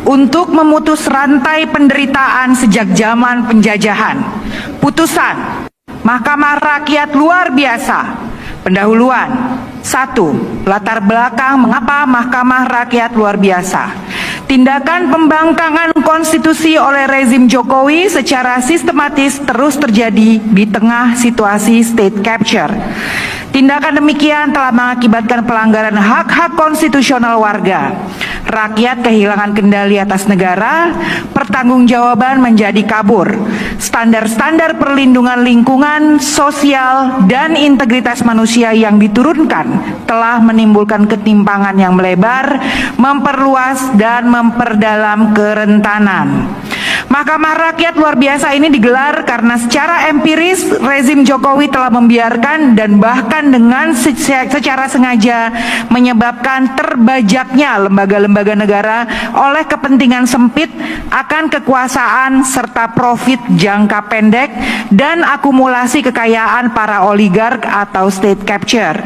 untuk memutus rantai penderitaan sejak zaman penjajahan. Putusan Mahkamah Rakyat luar biasa. Pendahuluan. 1. Latar belakang mengapa Mahkamah Rakyat luar biasa. Tindakan pembangkangan konstitusi oleh rezim Jokowi secara sistematis terus terjadi di tengah situasi state capture. Tindakan demikian telah mengakibatkan pelanggaran hak-hak konstitusional warga. Rakyat kehilangan kendali atas negara, pertanggungjawaban menjadi kabur. Standar-standar perlindungan lingkungan, sosial, dan integritas manusia yang diturunkan telah menimbulkan ketimpangan yang melebar, memperluas dan memperdalam kerentanan. Mahkamah Rakyat luar biasa ini digelar karena secara empiris rezim Jokowi telah membiarkan dan bahkan dengan secara sengaja menyebabkan terbajaknya lembaga-lembaga negara oleh kepentingan sempit akan kekuasaan serta profit jangka pendek dan akumulasi kekayaan para oligark atau state capture.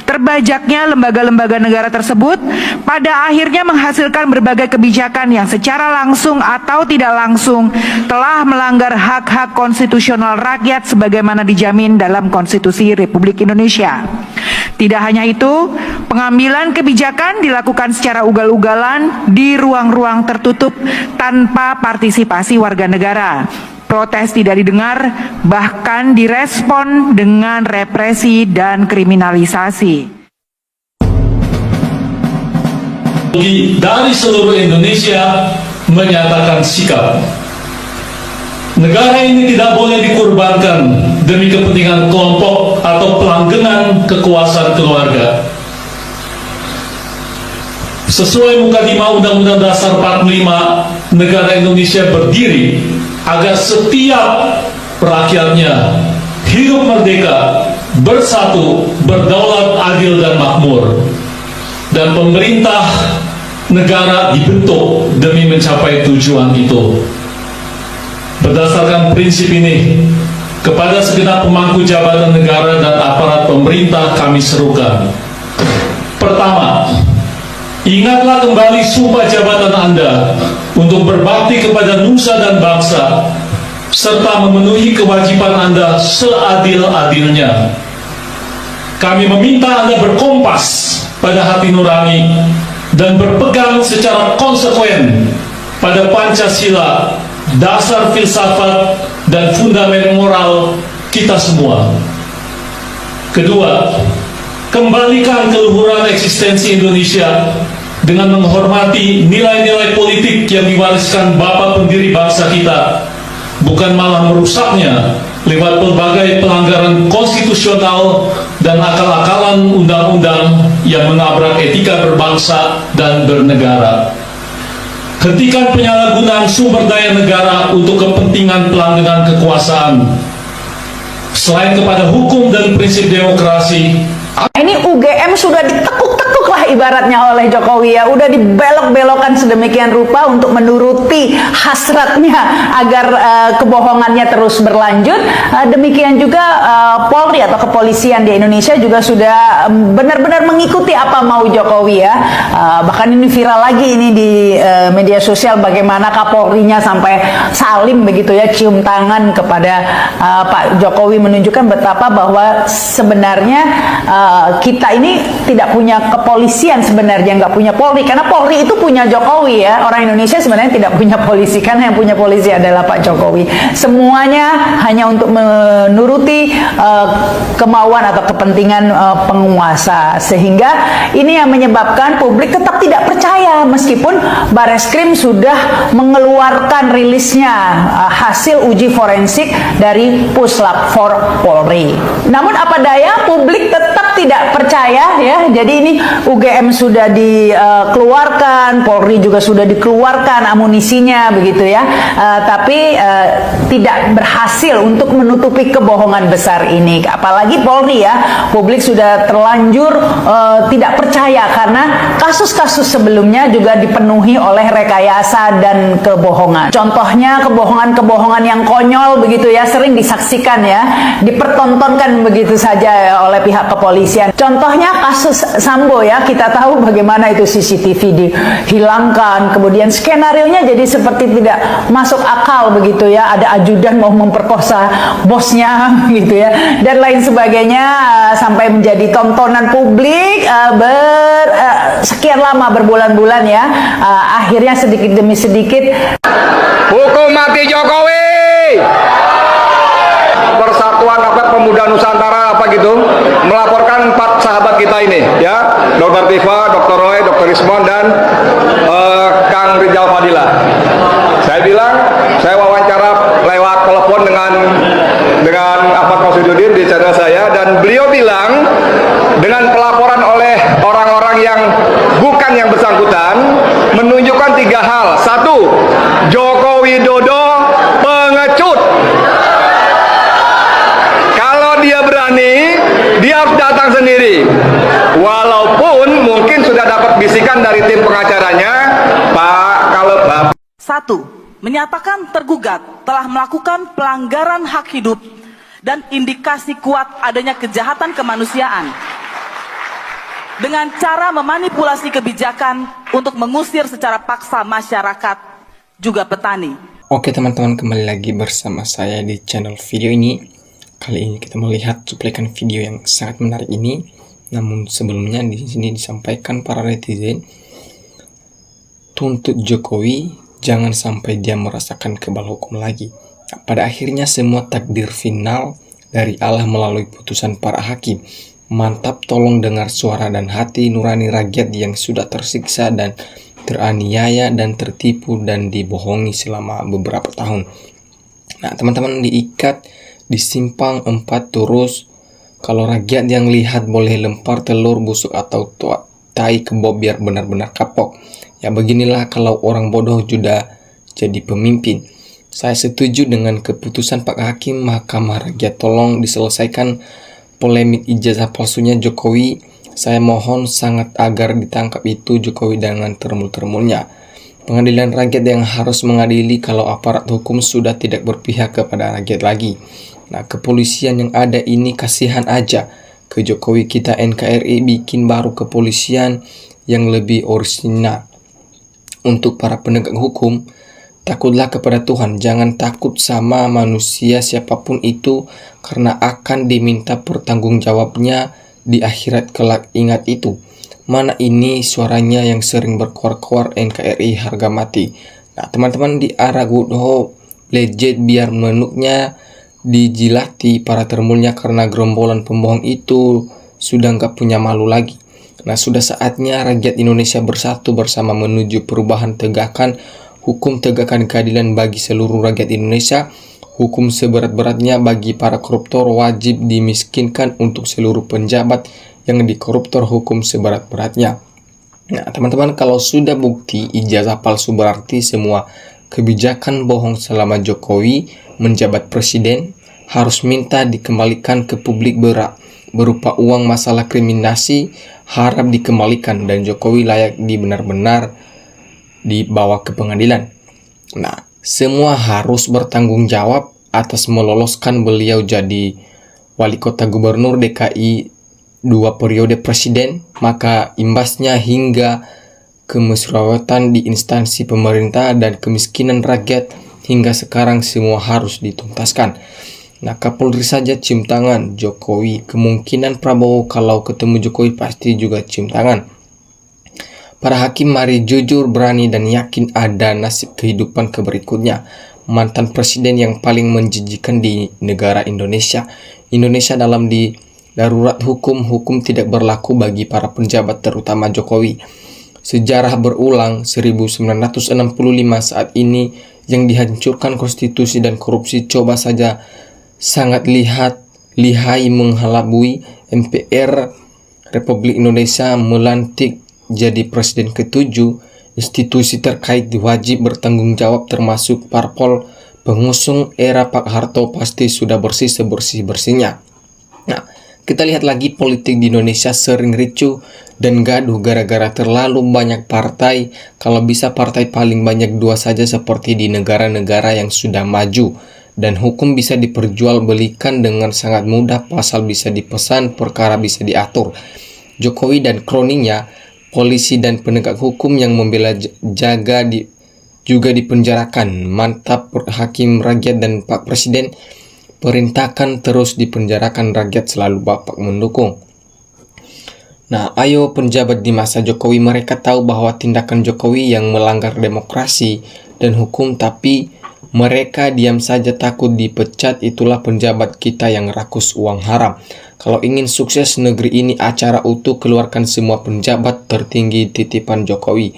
Terbajaknya lembaga-lembaga negara tersebut pada akhirnya menghasilkan berbagai kebijakan yang secara langsung atau tidak langsung telah melanggar hak-hak konstitusional rakyat sebagaimana dijamin dalam Konstitusi Republik Indonesia. Tidak hanya itu, pengambilan kebijakan dilakukan secara ugal-ugalan di ruang-ruang tertutup tanpa partisipasi warga negara. Protes tidak didengar, bahkan direspon dengan represi dan kriminalisasi. Dari seluruh Indonesia menyatakan sikap. Negara ini tidak boleh dikorbankan demi kepentingan kelompok atau pelanggengan kekuasaan keluarga. Sesuai Mukadimah Undang-Undang Dasar 45, negara Indonesia berdiri agar setiap rakyatnya hidup merdeka, bersatu, berdaulat, adil, dan makmur. Dan pemerintah negara dibentuk demi mencapai tujuan itu. Berdasarkan prinsip ini, kepada segenap pemangku jabatan negara dan aparat pemerintah kami serukan. Pertama, ingatlah kembali sumpah jabatan Anda untuk berbakti kepada nusa dan bangsa, serta memenuhi kewajiban Anda seadil-adilnya. Kami meminta Anda berkompas pada hati nurani dan berpegang secara konsekuen pada Pancasila, dasar filsafat dan fundament moral kita semua. Kedua, kembalikan keluhuran eksistensi Indonesia dengan menghormati nilai-nilai politik yang diwariskan Bapak pendiri bangsa kita, bukan malah merusaknya lewat berbagai pelanggaran konstitusional dan akal-akalan undang-undang yang menabrak etika berbangsa dan bernegara. Hentikan penyalahgunaan sumber daya negara untuk kepentingan pelanggengan kekuasaan. Selain kepada hukum dan prinsip demokrasi, ini UGM sudah ditekuk-tekuk lah ibaratnya oleh Jokowi ya, udah dibelok-belokkan sedemikian rupa untuk menuruti hasratnya agar kebohongannya terus berlanjut. Demikian juga Polri atau kepolisian di Indonesia juga sudah benar-benar mengikuti apa mau Jokowi ya. Bahkan ini viral lagi ini di media sosial bagaimana Kapolrinya sampai salim begitu ya, cium tangan kepada Pak Jokowi, menunjukkan betapa bahwa sebenarnya kita ini tidak punya kepolisian sebenarnya, nggak punya Polri, karena Polri itu punya Jokowi ya. Orang Indonesia sebenarnya tidak punya polisi, karena yang punya polisi adalah Pak Jokowi. Semuanya hanya untuk menuruti kemauan atau kepentingan penguasa, sehingga ini yang menyebabkan publik tetap tidak percaya meskipun Bareskrim sudah mengeluarkan rilisnya hasil uji forensik dari Puslap 4 Polri. Namun apa daya, publik tetap tidak percaya ya. Jadi ini UGM sudah dikeluarkan, Polri juga sudah dikeluarkan amunisinya begitu ya, tapi tidak berhasil untuk menutupi kebohongan besar ini. Apalagi Polri ya, publik sudah terlanjur tidak percaya karena kasus-kasus sebelumnya juga dipenuhi oleh rekayasa dan kebohongan. Contohnya kebohongan-kebohongan yang konyol begitu ya, sering disaksikan ya, dipertontonkan begitu saja oleh pihak kepolisian. kepolisian. Contohnya kasus Sambo ya, kita tahu bagaimana itu CCTV dihilangkan, kemudian skenarionya jadi seperti tidak masuk akal begitu ya, ada ajudan mau memperkosa bosnya gitu ya, dan lain sebagainya, sampai menjadi tontonan publik sekian lama, berbulan-bulan ya. Akhirnya sedikit demi sedikit hukum mati Jokowi. Persatuan Rakyat Pemuda Nusantara apa gitu melaporkan 4 sahabat kita ini ya, Dr. Tifa, Dr. Roy, Dr. Rismon dan Kang Rizal Fadila. Saya bilang, saya wawancara lewat telepon dengan Ahmad Masyududin di channel saya, dan beliau bilang dengan pelaporan oleh orang-orang yang bukan yang bersangkutan menunjukkan 3 hal. 1, Joko Widodo pengecut. Kalau dia berani, dia harus datang sendiri. Walaupun mungkin sudah dapat bisikan dari tim pengacaranya, Pak, kalau Bapak 1. Menyatakan tergugat telah melakukan pelanggaran hak hidup dan indikasi kuat adanya kejahatan kemanusiaan dengan cara memanipulasi kebijakan untuk mengusir secara paksa masyarakat juga petani. Oke teman-teman, kembali lagi bersama saya di channel video ini. Kali ini kita melihat cuplikan video yang sangat menarik ini. Namun sebelumnya di sini disampaikan para netizen, tuntut Jokowi jangan sampai dia merasakan kebal hukum lagi. Nah, pada akhirnya semua takdir final dari Allah melalui putusan para hakim. Mantap, tolong dengar suara dan hati nurani rakyat yang sudah tersiksa dan teraniaya dan tertipu dan dibohongi selama beberapa tahun. Nah teman-teman, diikat, disimpang 4 terus. Kalau rakyat yang lihat boleh lempar telur busuk atau tai kebab biar benar-benar kapok. Ya beginilah kalau orang bodoh sudah jadi pemimpin. Saya setuju dengan keputusan Pak Hakim Mahkamah Rakyat. Tolong diselesaikan polemik ijazah palsunya Jokowi. Saya mohon sangat agar ditangkap itu Jokowi dengan termul-termulnya. Pengadilan rakyat yang harus mengadili kalau aparat hukum sudah tidak berpihak kepada rakyat lagi. Nah, kepolisian yang ada ini kasihan aja ke Jokowi. Kita NKRI bikin baru kepolisian yang lebih orisinal. Untuk para penegak hukum, takutlah kepada Tuhan, jangan takut sama manusia siapapun itu, karena akan diminta pertanggungjawabnya di akhirat kelak. Ingat itu. Mana ini suaranya yang sering berkoar-koar NKRI harga mati. Nah teman-teman, di arah good hope legit biar menuknya dijilati para termulnya, karena gerombolan pembohong itu sudah nggak punya malu lagi. Nah sudah saatnya rakyat Indonesia bersatu bersama menuju perubahan, tegakkan hukum, tegakkan keadilan bagi seluruh rakyat Indonesia. Hukum seberat-beratnya bagi para koruptor, wajib dimiskinkan untuk seluruh penjabat yang dikoruptor, hukum seberat-beratnya. Nah teman-teman, kalau sudah bukti ijazah palsu berarti semua kebijakan bohong selama Jokowi menjabat presiden harus minta dikembalikan ke publik berupa uang. Masalah kriminasi harap dikembalikan dan Jokowi layak benar-benar dibawa ke pengadilan. Nah, semua harus bertanggung jawab atas meloloskan beliau jadi wali kota gubernur DKI 2 periode presiden, maka imbasnya hingga kemusyawaratan di instansi pemerintah dan kemiskinan rakyat hingga sekarang semua harus dituntaskan. Nah, Kapolri saja cium tangan Jokowi, kemungkinan Prabowo kalau ketemu Jokowi pasti juga cium tangan. Para hakim mari jujur, berani dan yakin ada nasib kehidupan keberikutnya. Mantan presiden yang paling menjijikan di negara Indonesia. Indonesia dalam di darurat hukum, hukum tidak berlaku bagi para penjabat terutama Jokowi. Sejarah berulang 1965 saat ini yang dihancurkan konstitusi dan korupsi. Coba saja sangat lihai menghalabui MPR Republik Indonesia melantik jadi presiden ke-7. Institusi terkait wajib bertanggung jawab termasuk parpol pengusung era Pak Harto pasti sudah bersih sebersih-bersihnya. Nah, kita lihat lagi politik di Indonesia sering ricuh dan gaduh gara-gara terlalu banyak partai. Kalau bisa partai paling banyak 2 saja seperti di negara-negara yang sudah maju dan hukum bisa diperjualbelikan dengan sangat mudah, pasal bisa dipesan, perkara bisa diatur. Jokowi dan kroninya, polisi dan penegak hukum yang membela juga dipenjarakan. Mantap Hakim Rakyat dan Pak Presiden, perintahkan terus dipenjarakan rakyat, selalu Bapak mendukung. Nah, ayo penjabat di masa Jokowi, mereka tahu bahwa tindakan Jokowi yang melanggar demokrasi dan hukum, tapi mereka diam saja takut dipecat. Itulah penjabat kita yang rakus uang haram. Kalau ingin sukses negeri ini, acara utuh keluarkan semua penjabat tertinggi titipan Jokowi.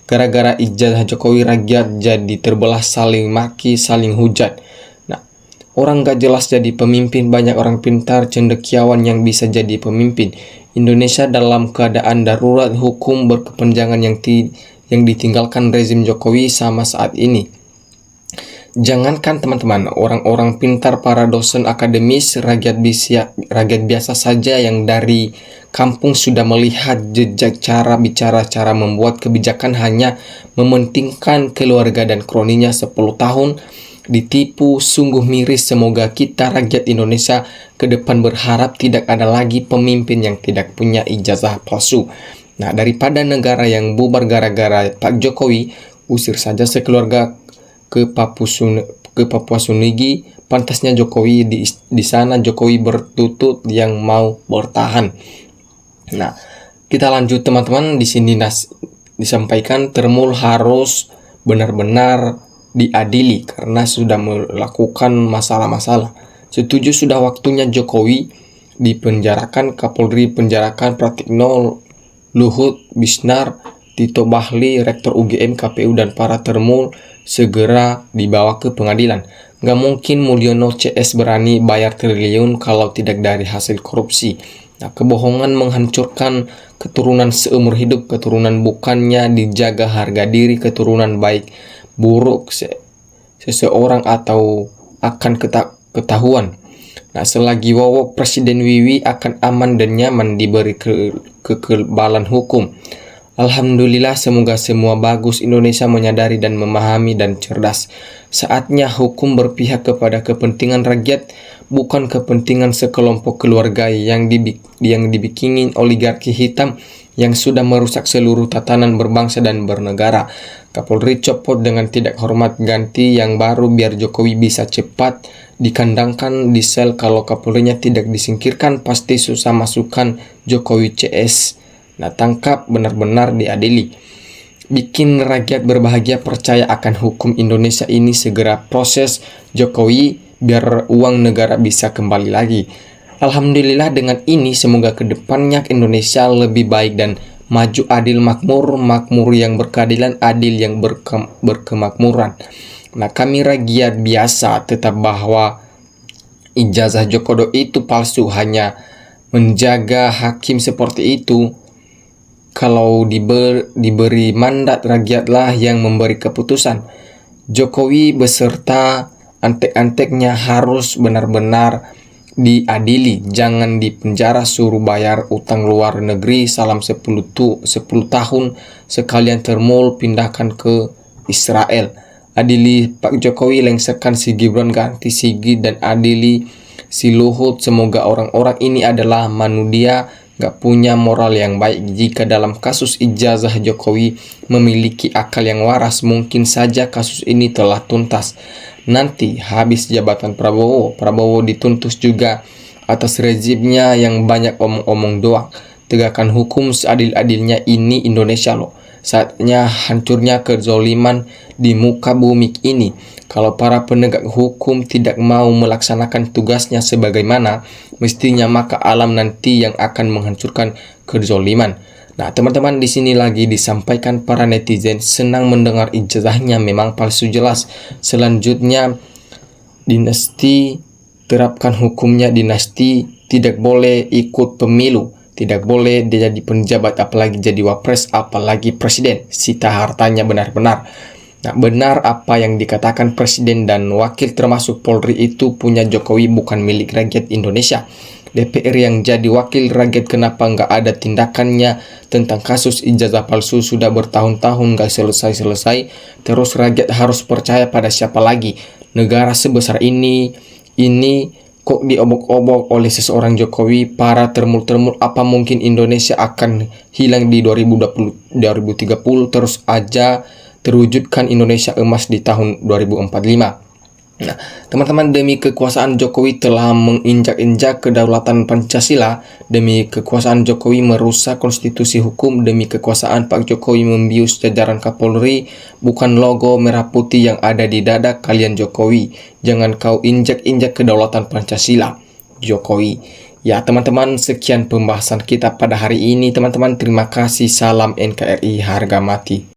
Gara-gara ijazah Jokowi, rakyat jadi terbelah, saling maki, saling hujat. Nah, orang gak jelas jadi pemimpin, banyak orang pintar, cendekiawan yang bisa jadi pemimpin. Indonesia dalam keadaan darurat hukum berkepanjangan yang ditinggalkan rezim Jokowi sama saat ini. Jangankan teman-teman, orang-orang pintar, para dosen akademis, rakyat biasa saja yang dari kampung sudah melihat jejak cara bicara, cara membuat kebijakan, hanya mementingkan keluarga dan kroninya. 10 tahun ditipu, sungguh miris. Semoga kita rakyat Indonesia ke depan berharap tidak ada lagi pemimpin yang tidak punya ijazah palsu. Nah, daripada negara yang bubar gara-gara Pak Jokowi, usir saja sekeluarga ke Papua Sunigi. Pantasnya Jokowi di sana, Jokowi bertutut yang mau bertahan. Nah, kita lanjut teman-teman. Di sini disampaikan Termul harus benar-benar diadili karena sudah melakukan masalah-masalah. Setuju sudah waktunya Jokowi dipenjarakan, Kapolri penjarakan, Pratikno, Luhut, Bisnar, Tito Bahli, Rektor UGM, KPU, dan para Termul segera dibawa ke pengadilan. Gak mungkin Mulyono CS berani bayar triliun kalau tidak dari hasil korupsi. Nah, kebohongan menghancurkan keturunan seumur hidup. Keturunan bukannya dijaga harga diri, keturunan baik buruk seseorang atau akan ketahuan. Nah, selagi Wowo Presiden Wiwi akan aman dan nyaman diberi kekebalan hukum. Alhamdulillah, semoga semua bagus. Indonesia menyadari dan memahami dan cerdas. Saatnya hukum berpihak kepada kepentingan rakyat, bukan kepentingan sekelompok keluarga yang dibikinin oligarki hitam yang sudah merusak seluruh tatanan berbangsa dan bernegara. Kapolri copot dengan tidak hormat, ganti yang baru biar Jokowi bisa cepat dikandangkan di sel. Kalau Kapolrinya tidak disingkirkan, pasti susah masukkan Jokowi CS. Nah, tangkap, benar-benar diadili. Bikin rakyat berbahagia, percaya akan hukum Indonesia ini. Segera proses Jokowi biar uang negara bisa kembali lagi. Alhamdulillah, dengan ini semoga kedepannya Indonesia lebih baik dan maju, adil, makmur yang berkeadilan, adil yang berkemakmuran. Nah, kami rakyat biasa tetap bahwa ijazah Jokowi itu palsu, hanya menjaga hakim seperti itu. Kalau diberi mandat, rakyatlah yang memberi keputusan. Jokowi beserta antek-anteknya harus benar-benar diadili. Jangan dipenjara, suruh bayar utang luar negeri salam 10 tahun. Sekalian Termul pindahkan ke Israel. Adili Pak Jokowi, lengserkan si Gibran, ganti Sigi, dan adili si Luhut. Semoga orang-orang ini adalah manusia, gak punya moral yang baik. Jika dalam kasus ijazah Jokowi memiliki akal yang waras, mungkin saja kasus ini telah tuntas. Nanti habis jabatan Prabowo dituntut juga atas rezimnya yang banyak omong-omong doang. Tegakkan hukum seadil-adilnya, ini Indonesia loh. Saatnya hancurnya kezoliman di muka bumi ini. Kalau para penegak hukum tidak mau melaksanakan tugasnya sebagaimana mestinya, maka alam nanti yang akan menghancurkan kezoliman. Nah, teman-teman, di sini lagi disampaikan para netizen senang mendengar ijazahnya memang palsu jelas. Selanjutnya, dinasti terapkan hukumnya. Dinasti tidak boleh ikut pemilu, tidak boleh dia jadi penjabat, apalagi jadi wapres, apalagi presiden. Sita hartanya benar-benar. Nah, benar apa yang dikatakan presiden dan wakil termasuk Polri itu punya Jokowi, bukan milik rakyat Indonesia. DPR yang jadi wakil rakyat, kenapa nggak ada tindakannya tentang kasus ijazah palsu? Sudah bertahun-tahun nggak selesai-selesai. Terus rakyat harus percaya pada siapa lagi? negara sebesar ini kok diobok-obok oleh seseorang Jokowi, para termul-termul. Apa mungkin Indonesia akan hilang di 2030 terus aja terwujudkan Indonesia emas di tahun 2045. Nah, teman-teman, demi kekuasaan Jokowi telah menginjak-injak kedaulatan Pancasila, demi kekuasaan Jokowi merusak konstitusi hukum, demi kekuasaan Pak Jokowi membius jajaran Kapolri, bukan logo merah putih yang ada di dada kalian Jokowi. Jangan kau injak-injak kedaulatan Pancasila, Jokowi. Ya teman-teman, sekian pembahasan kita pada hari ini teman-teman. Terima kasih, salam NKRI harga mati.